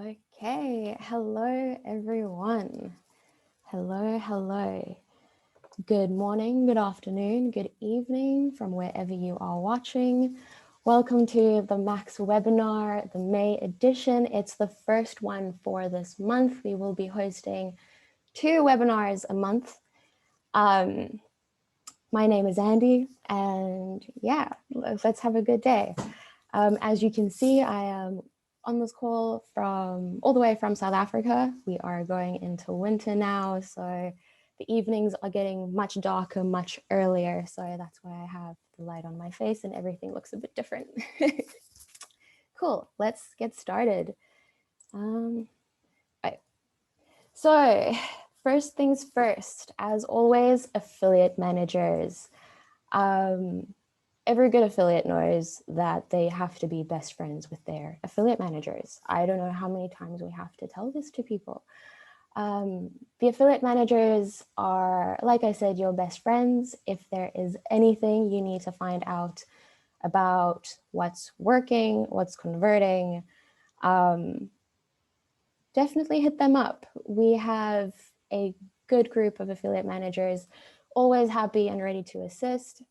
Okay, hello everyone. Hello. Good morning, good afternoon, good evening from wherever you are watching. Welcome to the Max webinar, the May edition. It's the first one for this month. We will be hosting 2 webinars a month. My name is Andy, and yeah, let's have a good day. As you can see, I am on this call from all the way from South Africa. We are going into winter now, so the evenings are getting much darker, much earlier. So that's why I have the light on my face and everything looks a bit different. Cool, let's get started. Right. So first things first, as always, affiliate managers. Every good affiliate knows that they have to be best friends with their affiliate managers. I don't know how many times we have to tell this to people. The affiliate managers are, like I said, your best friends. If there is anything you need to find out about what's working, what's converting, definitely hit them up. We have a good group of affiliate managers, always happy and ready to assist.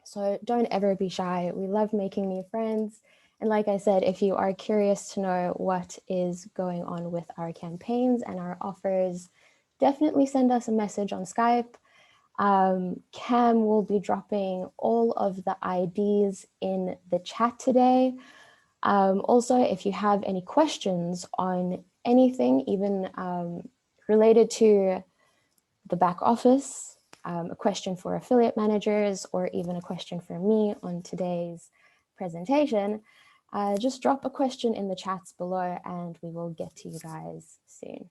So don't ever be shy. We love making new friends. And like I said, if you are curious to know what is going on with our campaigns and our offers, definitely send us a message on Skype. Cam will be dropping all of the IDs in the chat today. Also, if you have any questions on anything, even related to the back office, a question for affiliate managers, or even a question for me on today's presentation, just drop a question in the chats below and we will get to you guys soon.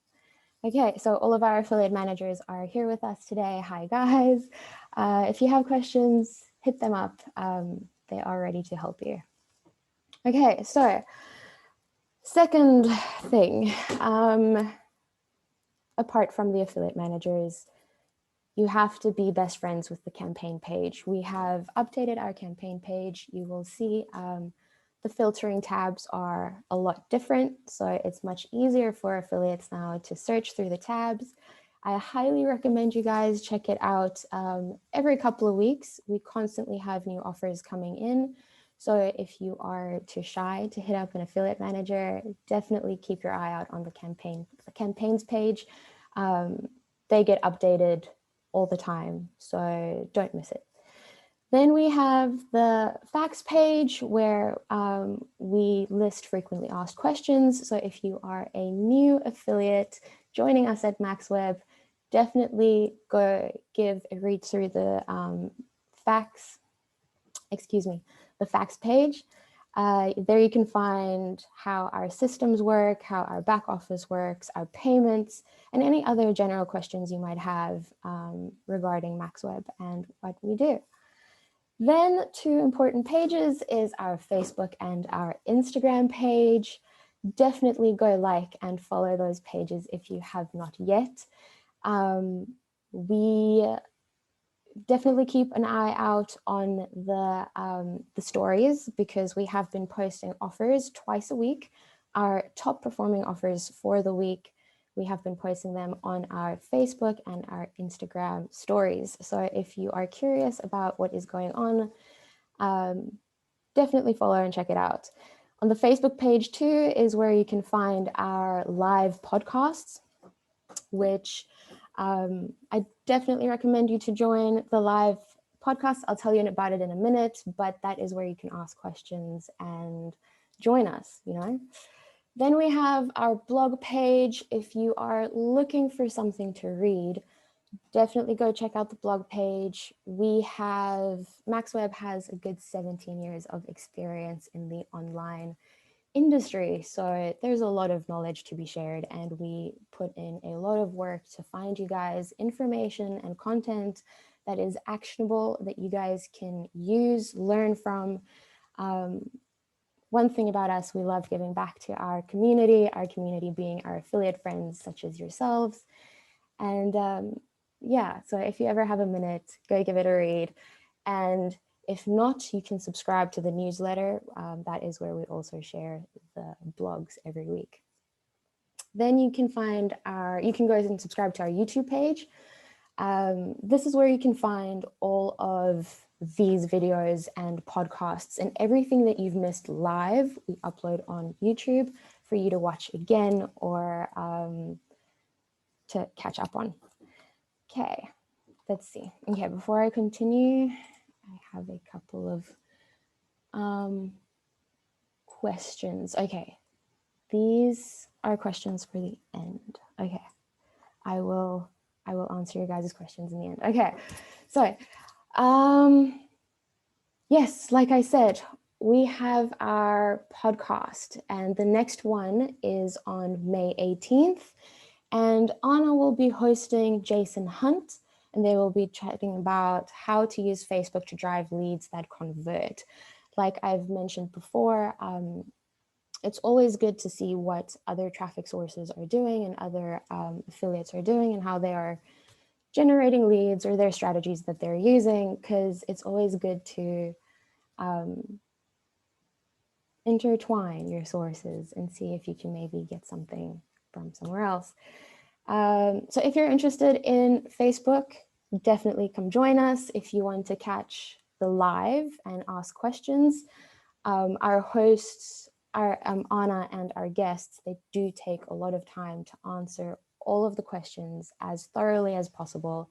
Okay, so all of our affiliate managers are here with us today. Hi guys. If you have questions, hit them up. They are ready to help you. Okay, so second thing, apart from the affiliate managers, you have to be best friends with the campaign page. We have updated our campaign page. You will see the filtering tabs are a lot different. So it's much easier for affiliates now to search through the tabs. I highly recommend you guys check it out. Every couple of weeks, we constantly have new offers coming in. So if you are too shy to hit up an affiliate manager, definitely keep your eye out on the campaigns page. They get updated all the time, so don't miss it. Then we have the facts page where we list frequently asked questions. So if you are a new affiliate joining us at MaxWeb, definitely go give a read through the facts page. There you can find how our systems work, how our back office works, our payments, and any other general questions you might have regarding MaxWeb and what we do. Then 2 important pages is our Facebook and our Instagram page. Definitely go like and follow those pages if you have not yet. We definitely keep an eye out on the stories because we have been posting offers twice a week. Our top performing offers for the week, we have been posting them on our Facebook and our Instagram stories. So if you are curious about what is going on, definitely follow and check it out. On the Facebook page too is where you can find our live podcasts, which I definitely recommend you to join the live podcast. I'll tell you about it in a minute, but that is where you can ask questions and join us, you know. Then we have our blog page. If you are looking for something to read, definitely go check out the blog page. MaxWeb has a good 17 years of experience in the online industry, so there's a lot of knowledge to be shared, and we put in a lot of work to find you guys information and content that is actionable, that you guys can use, learn from. One thing about us, we love giving back to our community being our affiliate friends such as yourselves. And yeah, so if you ever have a minute, go give it a read. And if not, you can subscribe to the newsletter. That is where we also share the blogs every week. Then you can go and subscribe to our YouTube page. This is where you can find all of these videos and podcasts and everything that you've missed live. We upload on YouTube for you to watch again or to catch up on. Okay, let's see. Okay, before I continue, I have a couple of questions. Okay, these are questions for the end. Okay, I will answer your guys' questions in the end. Okay, so yes, like I said, we have our podcast and the next one is on May 18th. And Anna will be hosting Jason Hunt, and they will be chatting about how to use Facebook to drive leads that convert. Like I've mentioned before, it's always good to see what other traffic sources are doing and other affiliates are doing and how they are generating leads or their strategies that they're using, because it's always good to intertwine your sources and see if you can maybe get something from somewhere else. So if you're interested in Facebook, definitely come join us. If you want to catch the live and ask questions, our hosts, Anna and our guests, they do take a lot of time to answer all of the questions as thoroughly as possible.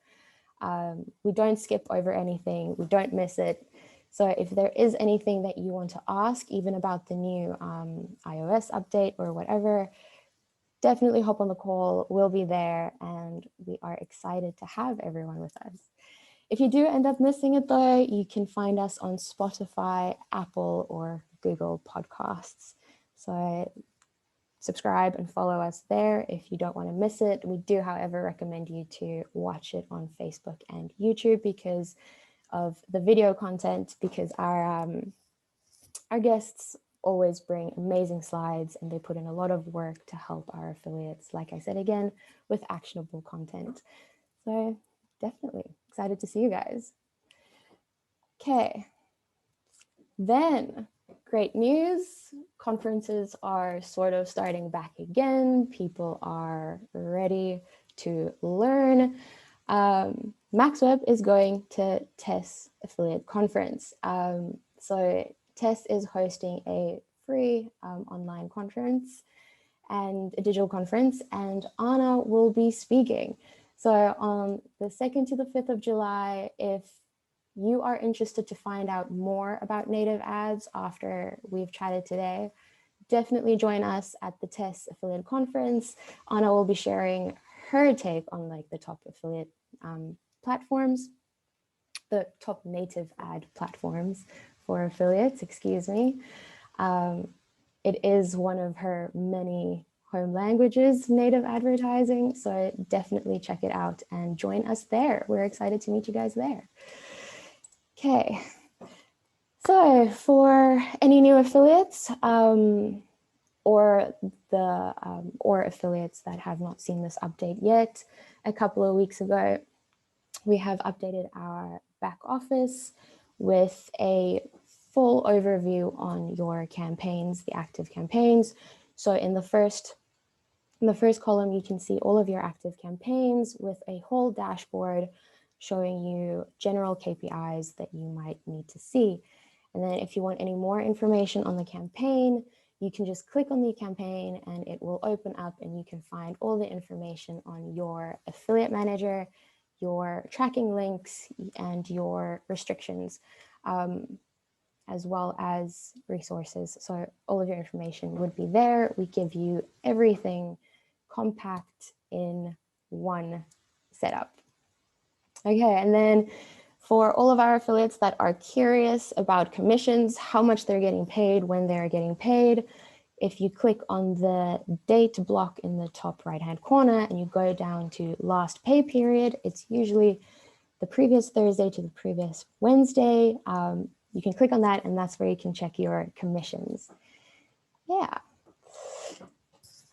We don't skip over anything. We don't miss it. So if there is anything that you want to ask, even about the new iOS update or whatever, definitely hop on the call. We'll be there and we are excited to have everyone with us. If you do end up missing it though, you can find us on Spotify, Apple, or Google Podcasts. So subscribe and follow us there if you don't want to miss it. We do, however, recommend you to watch it on Facebook and YouTube because of the video content, because our guests always bring amazing slides and they put in a lot of work to help our affiliates, like I said again, with actionable content. So definitely excited to see you guys. Okay, then great news. Conferences are sort of starting back again. People are ready to learn. MaxWeb is going to TESS affiliate conference. So TESS is hosting a free online conference and a digital conference, and Anna will be speaking. So on the 2nd to the 5th of July, if you are interested to find out more about native ads after we've chatted today, definitely join us at the TESS affiliate conference. Anna will be sharing her take on like the top affiliate platforms, the top native ad platforms for affiliates, excuse me. It is one of her many home languages, native advertising. So definitely check it out and join us there. We're excited to meet you guys there. Okay. So for any new affiliates or affiliates that have not seen this update yet, a couple of weeks ago, we have updated our back office with a full overview on your campaigns, the active campaigns. So in the first column, you can see all of your active campaigns with a whole dashboard showing you general KPIs that you might need to see. And then if you want any more information on the campaign, you can just click on the campaign and it will open up and you can find all the information on your affiliate manager, your tracking links, and your restrictions, as well as resources. So all of your information would be there. We give you everything compact in one setup. Okay, and then for all of our affiliates that are curious about commissions, how much they're getting paid, when they're getting paid, if you click on the date block in the top right-hand corner and you go down to last pay period, it's usually the previous Thursday to the previous Wednesday. You can click on that and that's where you can check your commissions. Yeah.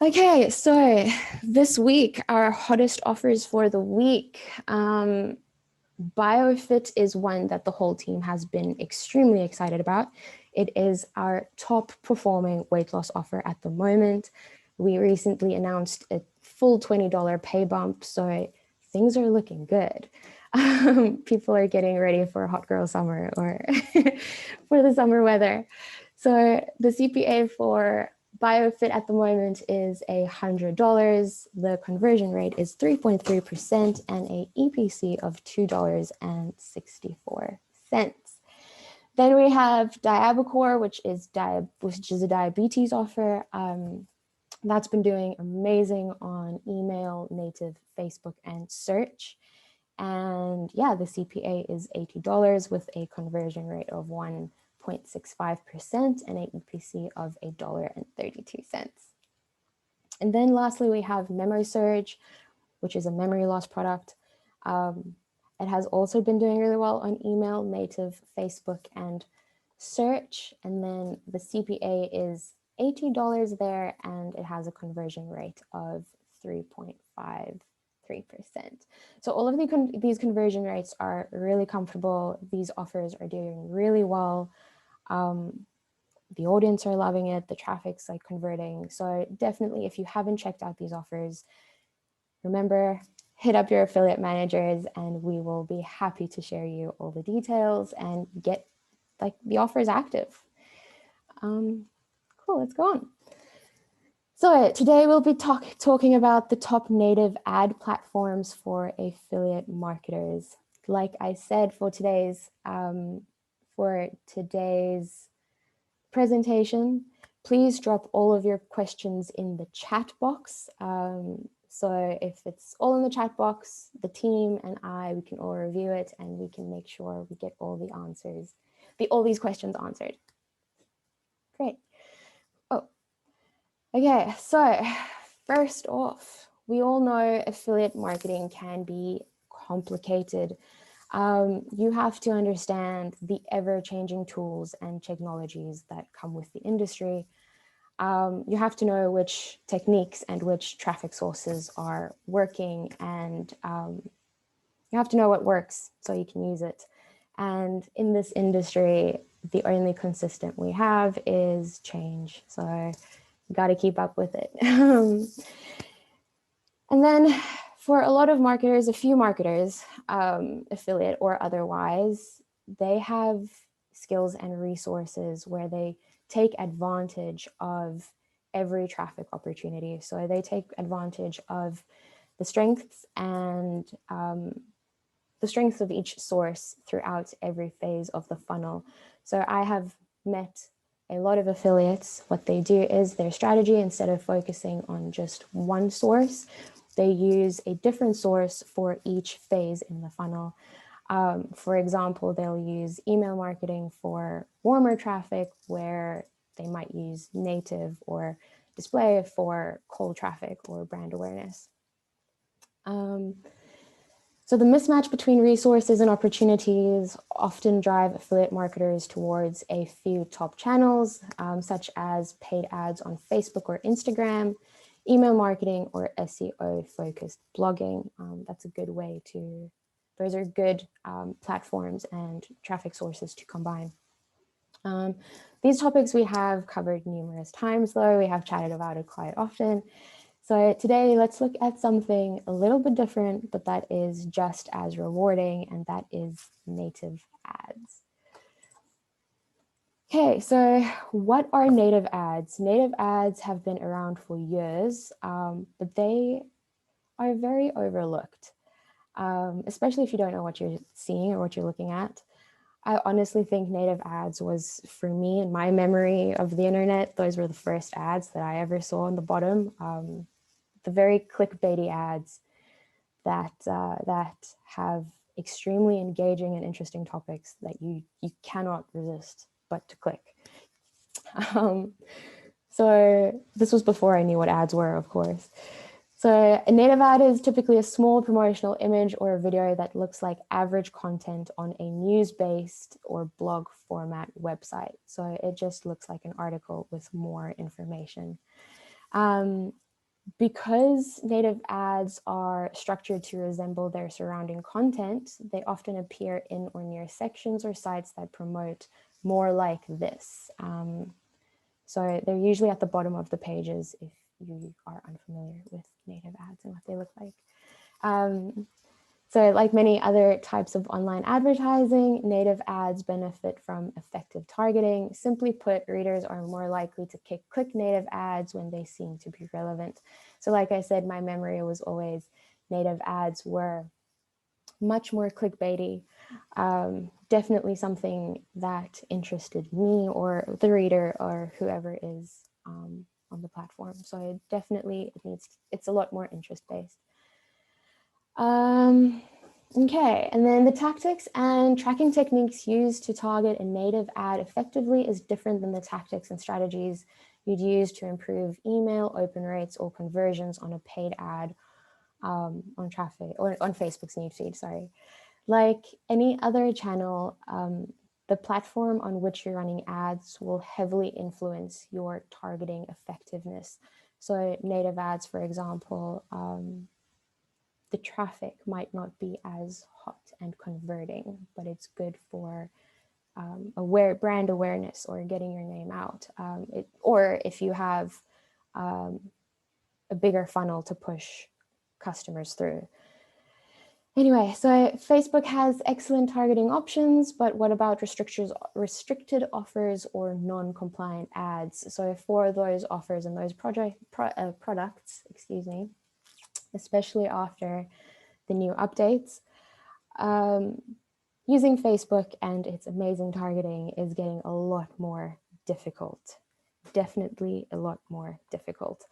Okay, so this week, our hottest offers for the week. BioFit is one that the whole team has been extremely excited about. It is our top performing weight loss offer at the moment. We recently announced a full $20 pay bump, so things are looking good. People are getting ready for a hot girl summer or for the summer weather. So the CPA for BioFit at the moment is $100. The conversion rate is 3.3% and a EPC of $2.64. Then we have Diabacore, which is a diabetes offer. That's been doing amazing on email, native, Facebook, and search. And yeah, the CPA is $80 with a conversion rate of 1.65% and an EPC of $1.32. And then lastly, we have MemoSurge, which is a memory loss product. It has also been doing really well on email, native, Facebook, and search. And then the CPA is $80 there, and it has a conversion rate of 3.53%. So all of these conversion rates are really comfortable. These offers are doing really well. The audience are loving it. The traffic's like converting. So definitely, if you haven't checked out these offers, remember, hit up your affiliate managers and we will be happy to share you all the details and get like the offers active. Cool, let's go on. So today we'll be talking about the top native ad platforms for affiliate marketers. Like I said, for today's presentation, please drop all of your questions in the chat box. So if it's all in the chat box, the team and we can all review it and we can make sure we get all the answers, all these questions answered. Great. Oh, okay. So first off, we all know affiliate marketing can be complicated. You have to understand the ever-changing tools and technologies that come with the industry. You have to know which techniques and which traffic sources are working, and you have to know what works so you can use it. And in this industry, the only consistent we have is change. So you got to keep up with it. And then for a lot of marketers, a few marketers, affiliate or otherwise, they have skills and resources where they take advantage of every traffic opportunity. So they take advantage of the strengths and the strengths of each source throughout every phase of the funnel. So I have met a lot of affiliates. What they do is their strategy, instead of focusing on just one source, they use a different source for each phase in the funnel. For example, they'll use email marketing for warmer traffic, where they might use native or display for cold traffic or brand awareness. So the mismatch between resources and opportunities often drive affiliate marketers towards a few top channels, such as paid ads on Facebook or Instagram, email marketing, or SEO-focused blogging. That's a good way to, those are good platforms and traffic sources to combine. These topics we have covered numerous times, though. We have chatted about it quite often. So today, let's look at something a little bit different, but that is just as rewarding, and that is native ads. Okay, so what are native ads? Native ads have been around for years, but they are very overlooked, especially if you don't know what you're seeing or what you're looking at. I honestly think native ads was, for me, in my memory of the internet, those were the first ads that I ever saw on the bottom. The very clickbaity ads that have extremely engaging and interesting topics that you cannot resist but to click. So this was before I knew what ads were, of course. So a native ad is typically a small promotional image or a video that looks like average content on a news-based or blog format website. So it just looks like an article with more information. Because native ads are structured to resemble their surrounding content, they often appear in or near sections or sites that promote more like this. So they're usually at the bottom of the pages if you are unfamiliar with native ads and what they look like. So like many other types of online advertising, native ads benefit from effective targeting. Simply put, readers are more likely to click native ads when they seem to be relevant. So like I said, my memory was always native ads were much more clickbaity. Definitely something that interested me or the reader or whoever is on the platform. So definitely it's a lot more interest-based. Okay, and then the tactics and tracking techniques used to target a native ad effectively is different than the tactics and strategies you'd use to improve email open rates or conversions on a paid ad on traffic or on Facebook's newsfeed, sorry. Like any other channel, the platform on which you're running ads will heavily influence your targeting effectiveness. So native ads, for example, the traffic might not be as hot and converting, but it's good for brand awareness or getting your name out. Or if you have a bigger funnel to push customers through. Anyway, so Facebook has excellent targeting options, but what about restricted offers or non-compliant ads? So for those offers and those products, especially after the new updates, using Facebook and its amazing targeting is getting a lot more difficult. Definitely a lot more difficult.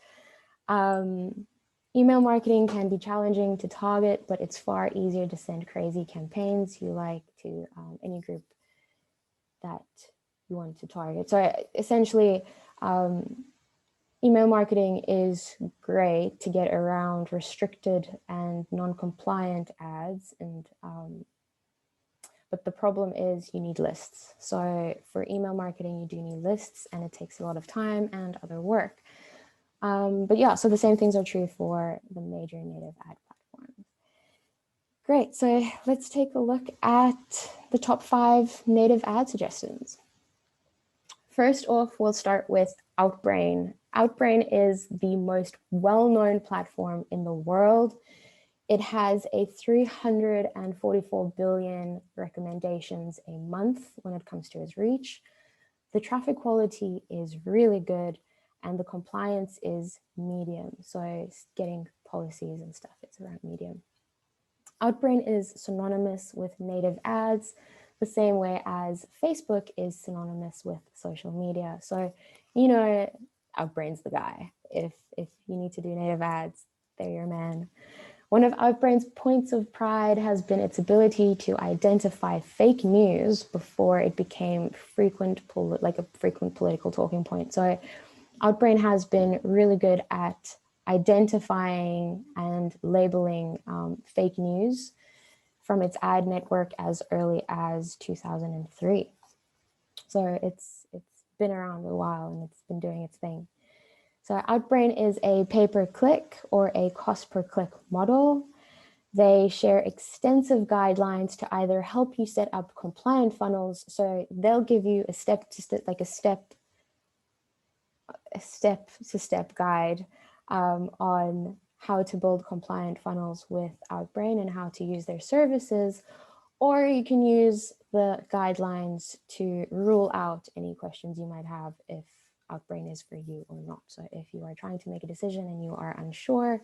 Email marketing can be challenging to target, but it's far easier to send crazy campaigns you like to any group that you want to target. So essentially, email marketing is great to get around restricted and non-compliant ads, and but the problem is you need lists. So for email marketing, you do need lists, and it takes a lot of time and other work. But yeah, so the same things are true for the major native ad platforms. Great, so let's take a look at the top 5 native ad suggestions. First off, we'll start with Outbrain. Outbrain is the most well-known platform in the world. It has a 344 billion recommendations a month when it comes to its reach. The traffic quality is really good, and the compliance is medium. So getting policies and stuff, it's around medium. Outbrain is synonymous with native ads, the same way as Facebook is synonymous with social media. So, you know, Outbrain's the guy. If you need to do native ads, they're your man. One of Outbrain's points of pride has been its ability to identify fake news before it became a frequent political talking point. So Outbrain has been really good at identifying and labeling fake news from its ad network as early as 2003. So it's been around a while and it's been doing its thing. So Outbrain is a pay-per-click or a cost-per-click model. They share extensive guidelines to either help you set up compliant funnels. So they'll give you a step-to-step guide on how to build compliant funnels with Outbrain and how to use their services, or you can use the guidelines to rule out any questions you might have if Outbrain is for you or not. So if you are trying to make a decision and you are unsure,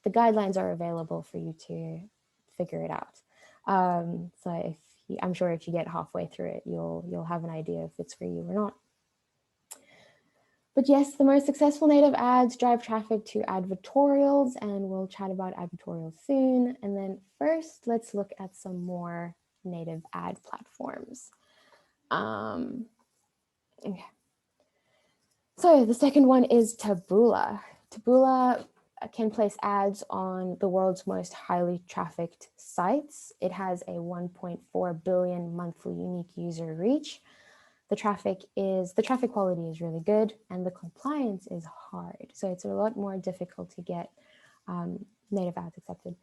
the guidelines are available for you to figure it out. So I'm sure if you get halfway through it, you'll have an idea if it's for you or not. But yes, the most successful native ads drive traffic to advertorials, and we'll chat about advertorials soon. And then first, let's look at some more native ad platforms. Okay. So the second one is Taboola. Taboola can place ads on the world's most highly trafficked sites. It has a 1.4 billion monthly unique user reach. The traffic quality is really good, and the compliance is hard. So it's a lot more difficult to get native ads accepted.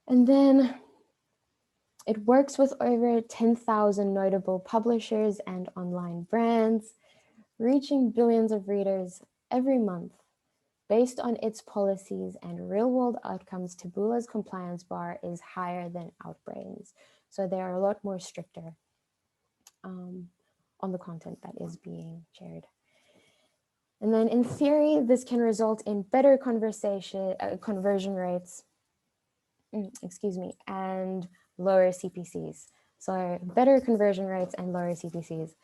And then it works with over 10,000 notable publishers and online brands, reaching billions of readers every month. Based on its policies and real-world outcomes, Taboola's compliance bar is higher than Outbrain's. So they are a lot more stricter on the content that is being shared. And then in theory, this can result in better conversion rates, and lower CPCs. So better conversion rates and lower CPCs.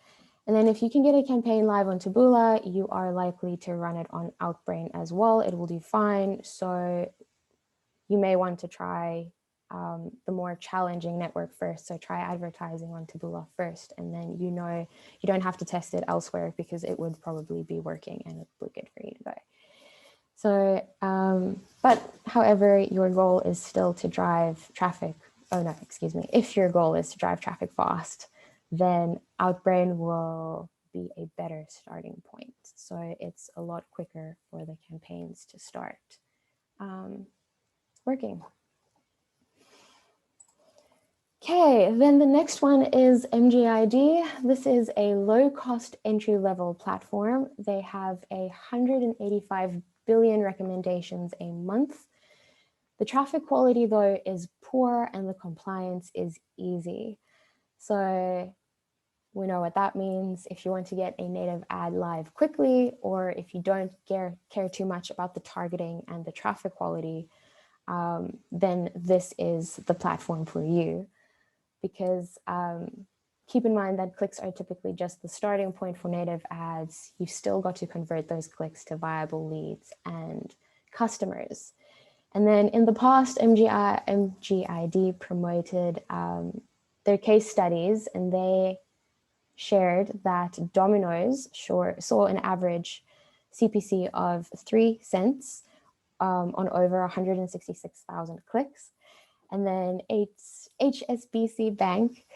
And then if you can get a campaign live on Taboola, you are likely to run it on Outbrain as well. It will do fine. So you may want to try the more challenging network first. So try advertising on Taboola first, and then you don't have to test it elsewhere because it would probably be working and it would be good for you to go. So, but however, your goal is still to drive traffic. Oh no, excuse me. If your goal is to drive traffic fast, then Outbrain will be a better starting point. So it's a lot quicker for the campaigns to start working. Okay, then the next one is MGID. This is a low-cost entry-level platform. They have 185 billion recommendations a month. The traffic quality, though, is poor and the compliance is easy. So we know what that means. If you want to get a native ad live quickly, or if you don't care too much about the targeting and the traffic quality, then this is the platform for you. Because keep in mind that clicks are typically just the starting point for native ads. You've still got to convert those clicks to viable leads and customers. And then in the past, MGID promoted their case studies, and they shared that Domino's saw an average CPC of 3 cents on over 166,000 clicks. And then HSBC Bank,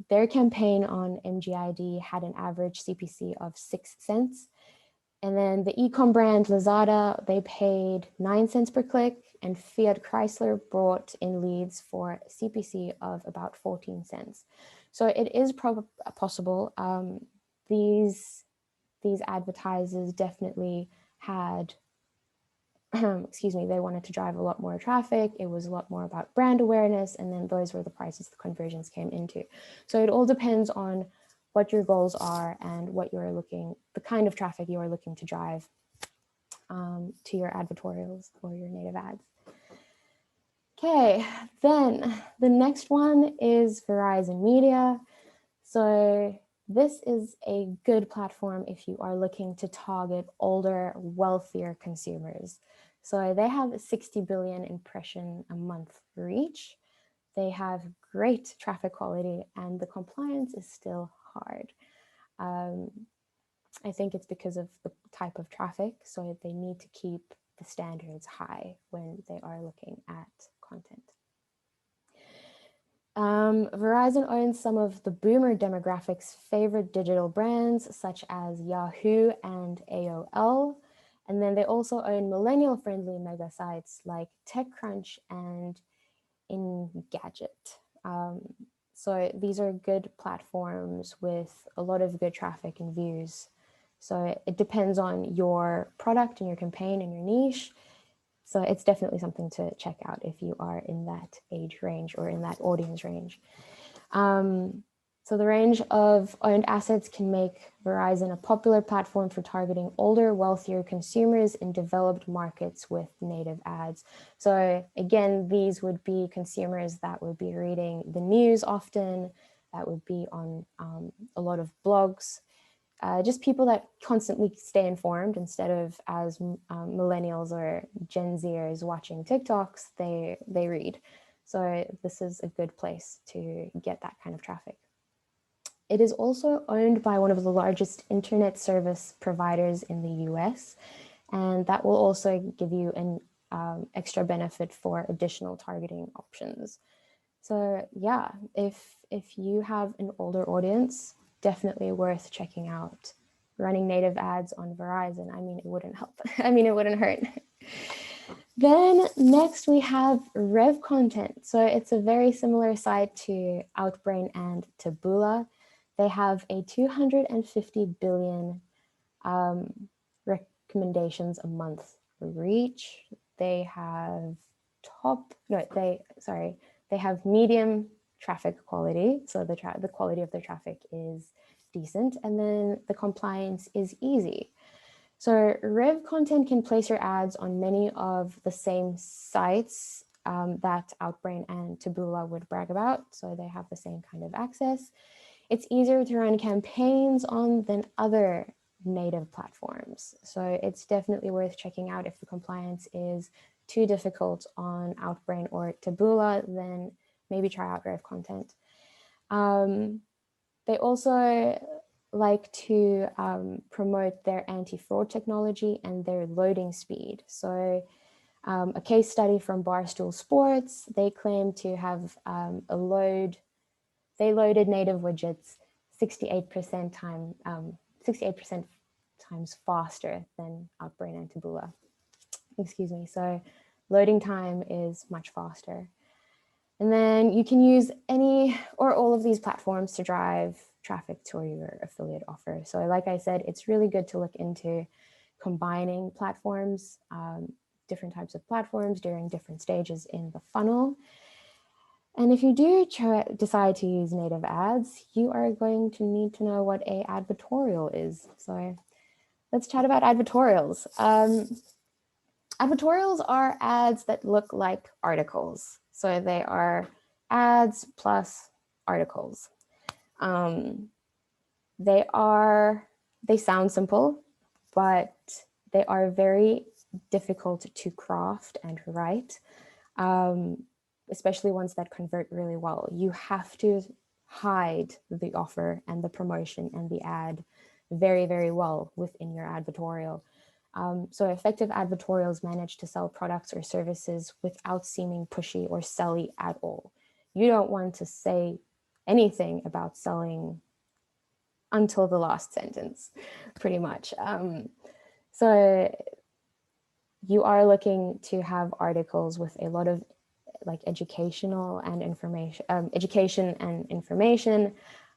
their campaign on MGID had an average CPC of 6 cents. And then the e-com brand Lazada, they paid 9 cents per click, and Fiat Chrysler brought in leads for a CPC of about 14 cents. So it is possible. These advertisers definitely had they wanted to drive a lot more traffic. It was a lot more about brand awareness, and then those were the prices the conversions came into. So it all depends on what your goals are and what the kind of traffic you are looking to drive to your advertorials or your native ads. Okay, then the next one is Verizon Media. So this is a good platform if you are looking to target older, wealthier consumers. So they have 60 billion impression a month reach. They have great traffic quality, and the compliance is still hard. I think it's because of the type of traffic, so they need to keep the standards high when they are looking at content. Verizon owns some of the boomer demographics' favorite digital brands, such as Yahoo and AOL. And then they also own millennial-friendly mega sites like TechCrunch and Engadget. So these are good platforms with a lot of good traffic and views. So it depends on your product and your campaign and your niche. So it's definitely something to check out if you are in that age range or in that audience range. So the range of owned assets can make Verizon a popular platform for targeting older, wealthier consumers in developed markets with native ads. So again, these would be consumers that would be reading the news often, that would be on a lot of blogs, just people that constantly stay informed instead of as millennials or Gen Zers watching TikToks, they read. So this is a good place to get that kind of traffic. It is also owned by one of the largest internet service providers in the US, and that will also give you an extra benefit for additional targeting options. So yeah, if you have an older audience, definitely worth checking out. Running native ads on Verizon, I mean, it wouldn't help. I mean, it wouldn't hurt. Then next we have Rev Content. So it's a very similar site to Outbrain and Taboola. They have a 250 billion recommendations a month reach. They have they have medium traffic quality. So the quality of their traffic is decent. And then the compliance is easy. So Rev Content can place your ads on many of the same sites that Outbrain and Taboola would brag about. So they have the same kind of access. It's easier to run campaigns on than other native platforms. So it's definitely worth checking out. If the compliance is too difficult on Outbrain or Taboola, then maybe try out Rev Content. They also like to promote their anti-fraud technology and their loading speed. So a case study from Barstool Sports, they claim to have they loaded native widgets 68% times faster than Outbrain and Taboola. Excuse me. So loading time is much faster. And then you can use any or all of these platforms to drive traffic to your affiliate offer. So like I said, it's really good to look into combining platforms, different types of platforms during different stages in the funnel. And if you do decide to use native ads, you are going to need to know what an advertorial is. So let's chat about advertorials. Advertorials are ads that look like articles. So they are ads plus articles. They sound simple, but they are very difficult to craft and write, especially ones that convert really well. You have to hide the offer and the promotion and the ad very, very well within your advertorial. So effective advertorials manage to sell products or services without seeming pushy or selly at all. You don't want to say anything about selling until the last sentence, pretty much. So you are looking to have articles with a lot of like education and information.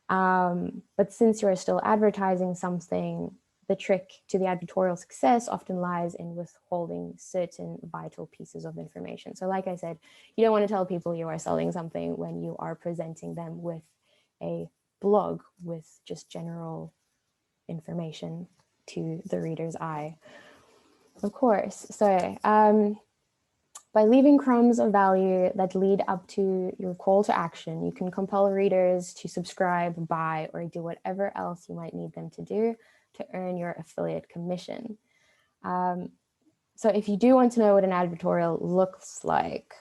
But since you're still advertising something, the trick to the advertorial success often lies in withholding certain vital pieces of information. So like I said, you don't want to tell people you are selling something when you are presenting them with a blog with just general information to the reader's eye. Of course. So by leaving crumbs of value that lead up to your call to action, you can compel readers to subscribe, buy, or do whatever else you might need them to do to earn your affiliate commission. So if you do want to know what an advertorial looks like,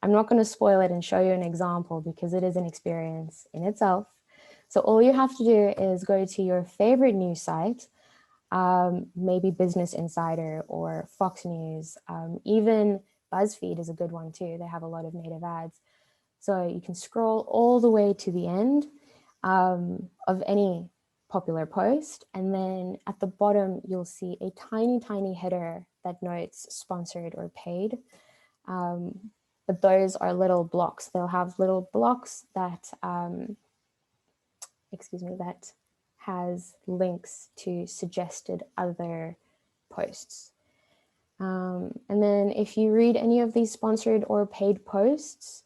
I'm not going to spoil it and show you an example because it is an experience in itself. So all you have to do is go to your favorite news site, maybe Business Insider or Fox News, even BuzzFeed is a good one too. They have a lot of native ads. So you can scroll all the way to the end of any popular post. And then at the bottom, you'll see a tiny, tiny header that notes sponsored or paid. But those are little blocks. They'll have little blocks that, that has links to suggested other posts. And then if you read any of these sponsored or paid posts,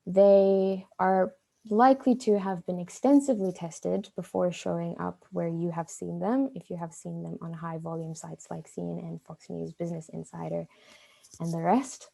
they are likely to have been extensively tested before showing up where you have seen them, if you have seen them on high volume sites like CNN, Fox News, Business Insider, and the rest.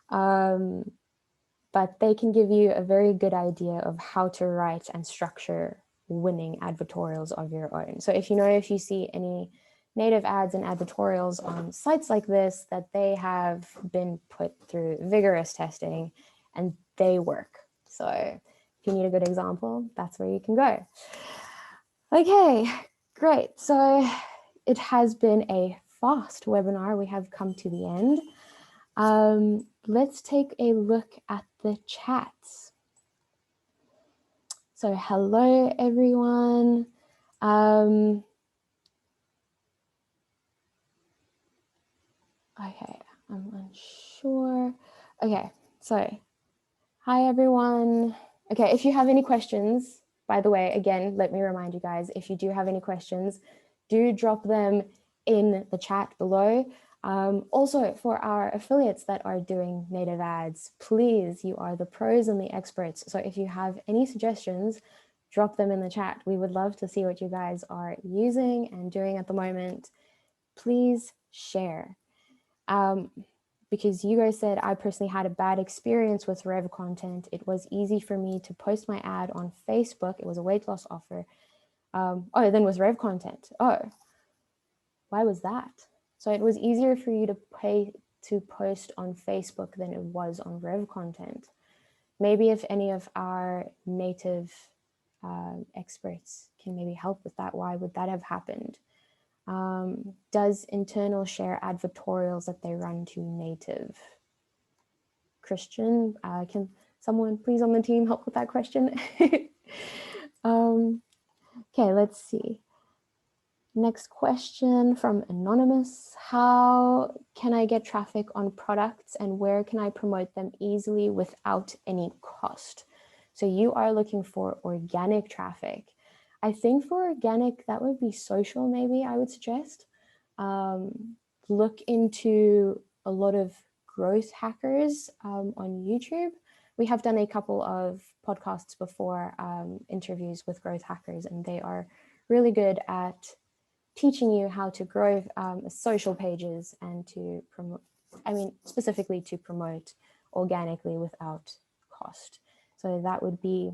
But they can give you a very good idea of how to write and structure winning advertorials of your own. So if you see any native ads and advertorials on sites like this, that they have been put through vigorous testing and they work. So if you need a good example, that's where you can go. Okay, great. So it has been a fast webinar. We have come to the end. Let's take a look at the chats. So hello, everyone. Okay, I'm unsure. Okay, so hi, everyone. Okay, if you have any questions, by the way, again, let me remind you guys, if you do have any questions, do drop them in the chat below. Also, for our affiliates that are doing native ads, please, you are the pros and the experts. So if you have any suggestions, drop them in the chat. We would love to see what you guys are using and doing at the moment. Please share. Because you guys said, I personally had a bad experience with Rev Content. It was easy for me to post my ad on Facebook. It was a weight loss offer. Then was Rev Content. Oh, why was that? So it was easier for you to pay to post on Facebook than it was on Rev Content. Maybe if any of our native experts can maybe help with that, why would that have happened? Does internal share advertorials that they run to native? Christian, can someone please on the team help with that question? Okay, let's see. Next question from Anonymous. How can I get traffic on products and where can I promote them easily without any cost? So you are looking for organic traffic. I think for organic, that would be social, maybe I would suggest. Look into a lot of growth hackers on YouTube. We have done a couple of podcasts before, interviews with growth hackers, and they are really good at teaching you how to grow social pages and to promote, specifically to promote organically without cost. So that would be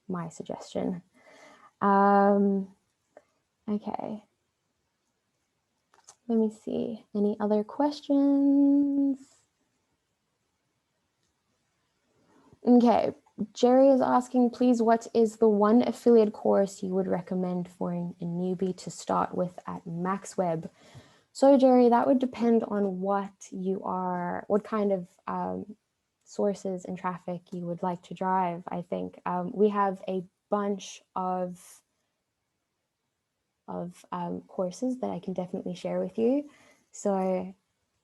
my suggestion. Okay. Let me see, any other questions? Okay, Jerry is asking, please, what is the one affiliate course you would recommend for a newbie to start with at MaxWeb? So Jerry, that would depend on what kind of sources and traffic you would like to drive, I think. We have a bunch of courses that I can definitely share with you. So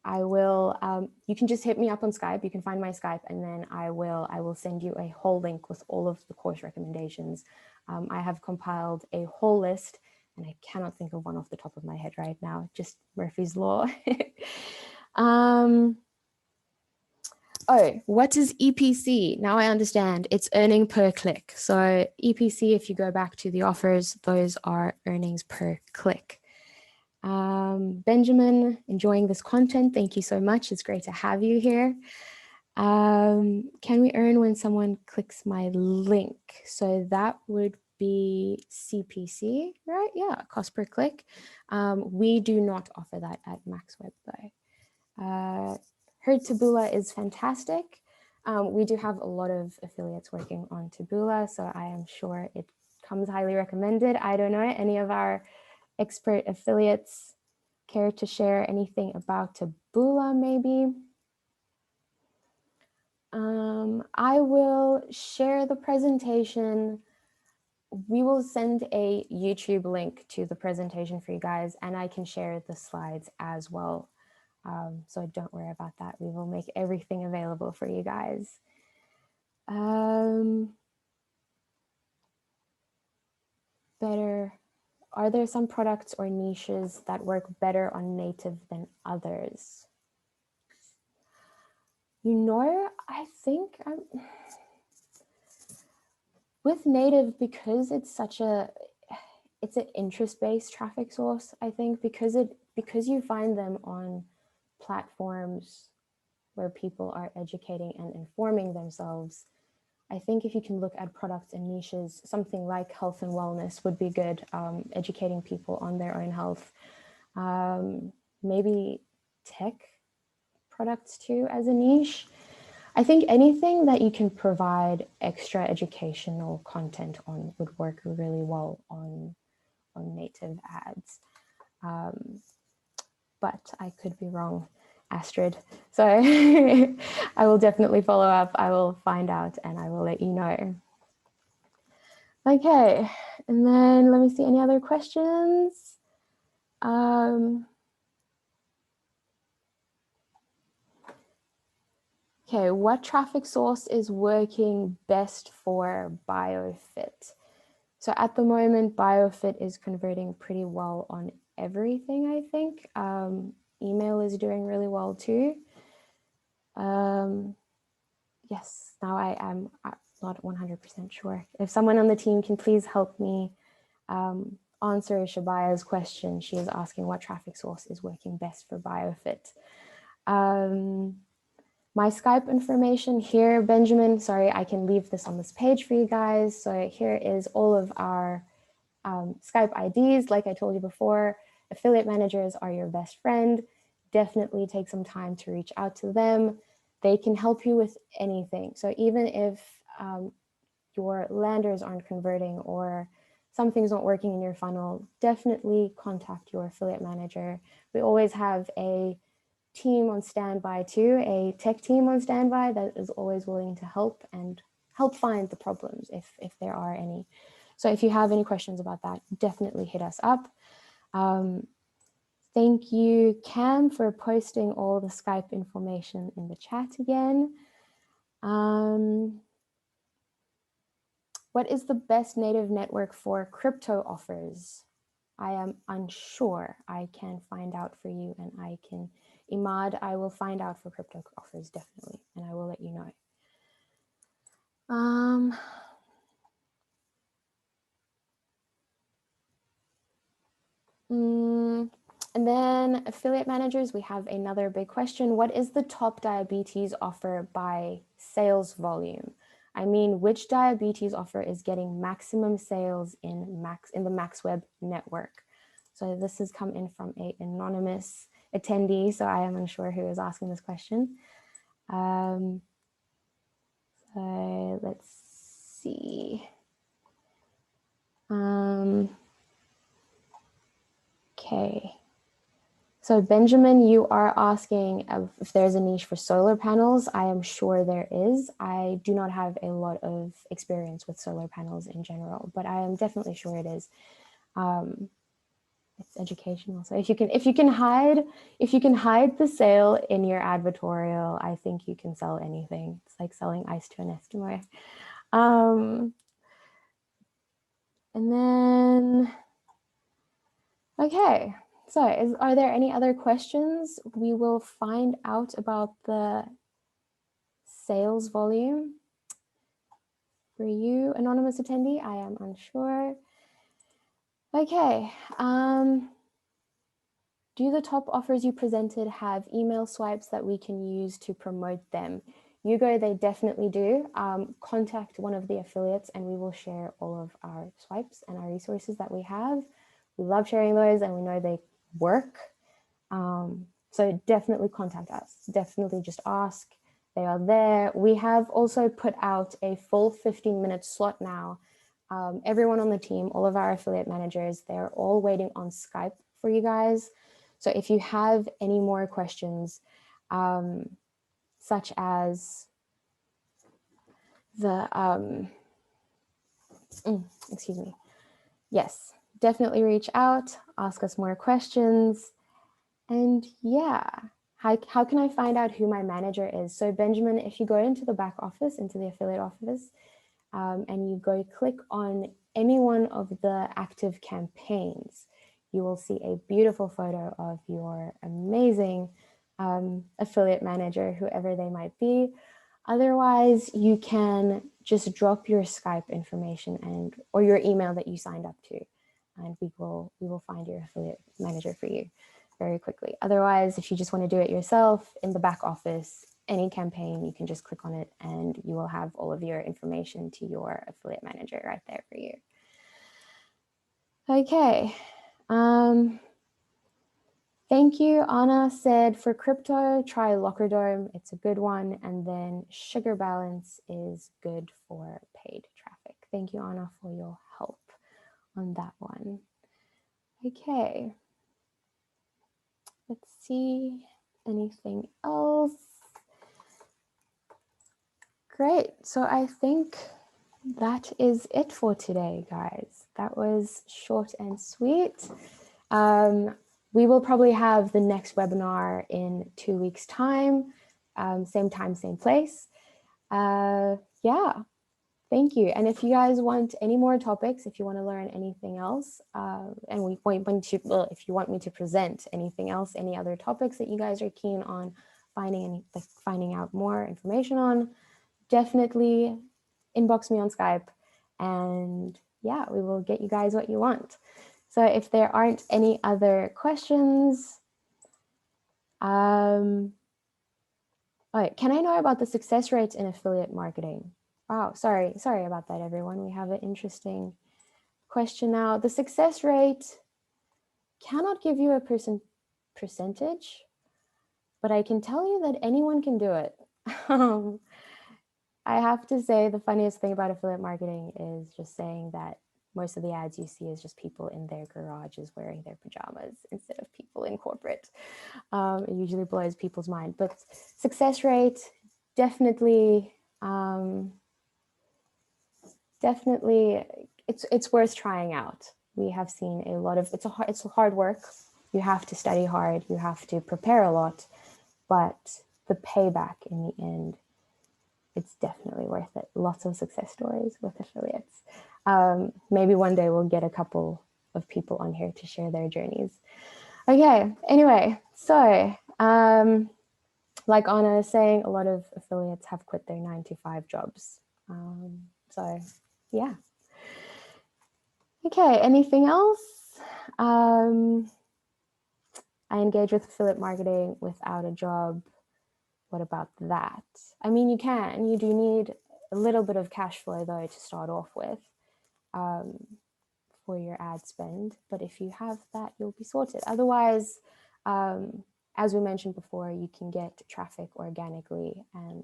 I will, you can just hit me up on Skype. You can find my Skype, and then I will send you a whole link with all of the course recommendations. I have compiled a whole list, and I cannot think of one off the top of my head right now, just Murphy's Law. Oh, what is EPC? Now I understand. It's earning per click. So EPC, if you go back to the offers, those are earnings per click. Benjamin, enjoying this content. Thank you so much. It's great to have you here. Can we earn when someone clicks my link? So that would be CPC, right? Yeah, cost per click. We do not offer that at MaxWeb though. Heard Taboola is fantastic. We do have a lot of affiliates working on Taboola, so I am sure it comes highly recommended. I don't know, any of our expert affiliates care to share anything about Taboola maybe? I will share the presentation. We will send a YouTube link to the presentation for you guys, and I can share the slides as well. So don't worry about that. We will make everything available for you guys. Are there some products or niches that work better on native than others? You know, I think with native, because it's an interest-based traffic source, I think, because you find them on platforms where people are educating and informing themselves. I think if you can look at products and niches, something like health and wellness would be good, educating people on their own health. Maybe tech products too as a niche. I think anything that you can provide extra educational content on would work really well on native ads. But I could be wrong, Astrid. So I will definitely follow up. I will find out and I will let you know. Okay, and then let me see any other questions. Okay, what traffic source is working best for BioFit? So at the moment, BioFit is converting pretty well on everything, I think. Email is doing really well too. Yes, now I am not 100% sure. If someone on the team can please help me answer Shabaya's question. She is asking what traffic source is working best for BioFit. My Skype information here, Benjamin, sorry, I can leave this on this page for you guys. So here is all of our Skype IDs. Like I told you before, affiliate managers are your best friend. Definitely take some time to reach out to them. They can help you with anything. So even if your landers aren't converting or something's not working in your funnel, definitely contact your affiliate manager. We always have a team on standby too, a tech team on standby that is always willing to help and help find the problems if there are any. So if you have any questions about that, definitely hit us up. Thank you, Cam, for posting all the Skype information in the chat again. What is the best native network for crypto offers? I am unsure. I can find out for you, and I can, Imad, I will find out for crypto offers definitely, and I will let you know. And then affiliate managers, we have another big question. What is the top diabetes offer by sales volume? I mean, which diabetes offer is getting maximum sales in the MaxWeb network? So this has come in from an anonymous attendee, so I am unsure who is asking this question. So let's see. Okay. So Benjamin, you are asking if there's a niche for solar panels. I am sure there is. I do not have a lot of experience with solar panels in general, but I am definitely sure it is. It's educational. So if you can hide the sale in your advertorial, I think you can sell anything. It's like selling ice to an Eskimo. And then, okay. So are there any other questions? We will find out about the sales volume for you, anonymous attendee. I am unsure. Okay. Do the top offers you presented have email swipes that we can use to promote them? Hugo, they definitely do. Contact one of the affiliates and we will share all of our swipes and our resources that we have. We love sharing those and we know they work. So definitely contact us. Definitely just ask. They are there. We have also put out a full 15-minute slot now. Everyone on the team, all of our affiliate managers, they're all waiting on Skype for you guys. So if you have any more questions, such as the, excuse me, yes, definitely reach out, ask us more questions. And yeah, how can I find out who my manager is? So Benjamin, if you go into the back office, into the affiliate office, and you go click on any one of the active campaigns, you will see a beautiful photo of your amazing affiliate manager, whoever they might be. Otherwise, you can just drop your Skype information or your email that you signed up to, and we will find your affiliate manager for you very quickly. Otherwise, if you just want to do it yourself in the back office, any campaign, you can just click on it and you will have all of your information to your affiliate manager right there for you. Okay. Thank you. Anna said for crypto, try Lockerdome. It's a good one. And then Sugar Balance is good for paid traffic. Thank you, Anna, for your help on that one. Okay. Let's see anything else. Great. So I think that is it for today, guys. That was short and sweet. We will probably have the next webinar in 2 weeks' time, same place. Yeah. Thank you. And if you guys want any more topics, if you want to learn anything else, and if you want me to present anything else, any other topics that you guys are keen on finding out more information on, definitely inbox me on Skype, and yeah, we will get you guys what you want. So if there aren't any other questions, can I know about the success rates in affiliate marketing? Wow, sorry about that, everyone. We have an interesting question now. The success rate cannot give you a percentage, but I can tell you that anyone can do it. I have to say the funniest thing about affiliate marketing is just saying that most of the ads you see is just people in their garages wearing their pajamas instead of people in corporate. It usually blows people's mind, but success rate, definitely, it's worth trying out. We have seen a lot of, it's hard work. You have to study hard, you have to prepare a lot, but the payback in the end, it's definitely worth it. Lots of success stories with affiliates. Maybe one day we'll get a couple of people on here to share their journeys. Okay, anyway, so like Anna is saying, a lot of affiliates have quit their 9-to-5 jobs. So yeah. Okay, anything else? I engage with affiliate marketing without a job. What about that? I mean, you do need a little bit of cash flow though to start off with for your ad spend. But if you have that, you'll be sorted. Otherwise, as we mentioned before, you can get traffic organically and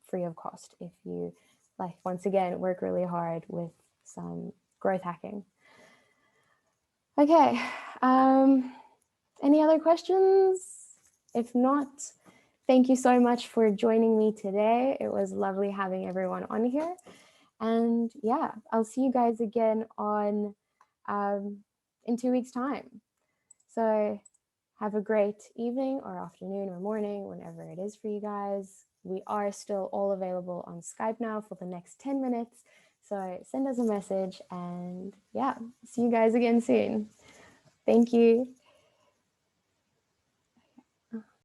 free of cost if you, like, once again, work really hard with some growth hacking. Okay, any other questions? If not, thank you so much for joining me today. It was lovely having everyone on here. And yeah, I'll see you guys again on in 2 weeks' time. So have a great evening or afternoon or morning, whenever it is for you guys. We are still all available on Skype now for the next 10 minutes. So send us a message, and yeah, see you guys again soon. Thank you.